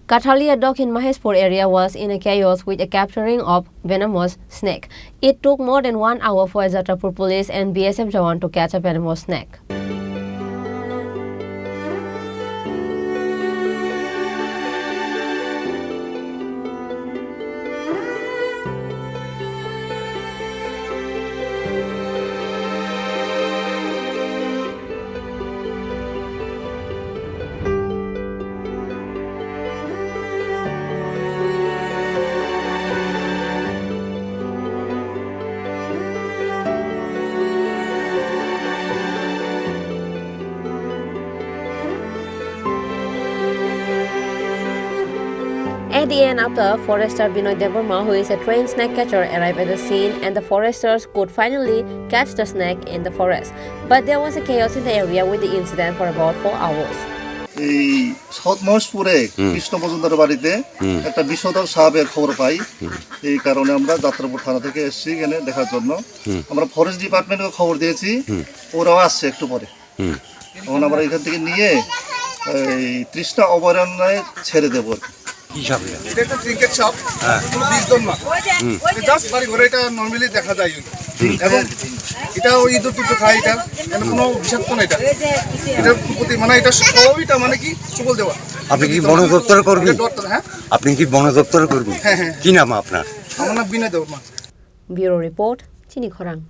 Kathalia Dakhin Maheshpur area was in a chaos with a capturing of venomous snake. It took more than 1 hour for Tripura police and BSF Jawan to catch a venomous snake. At the end, after forester Binoy Devarma, who is a trained snake catcher, arrived at the scene and the foresters could finally catch the snake in the forest. But there was a chaos in the area with the incident for about 4 hours. এই south মহেশপুরে Krishna মজুমদারের বাড়িতে একটা বিষধর সাপের খবর পাই। এই কারণে আমরা যাত্রাপুর থানা থেকে এসেছি এখানে দেখার জন্য। আমরা ফরেস্ট ডিপার্টমেন্টকে খবর দিয়েছি, ওরাও আসছে একটু পরে। তখন আমরা এখান থেকে নিয়ে এই 30টা অভয়ারণ্যে ছেড়ে দেবো। এটা একটা ক্রিকেট শপ, কোনো বীজদন না, জাস্ট বাড়ি ঘরে এটা নর্মালি দেখা যায়। এবং এটা ওই ইঁদুর টুটো খায়, এটা কোনো বিষাক্ত না। এটার প্রতি মানে এটা স্বভাবটা মানে কি চুবল দেওয়া। আপনি কি বন দপ্তর করবেন? হ্যাঁ, আপনি কি বন দপ্তর করবেন? হ্যাঁ। কি নাম আপনার? আমার নাম বিনয় Debbarma. Bureau Report, Chini Khorang.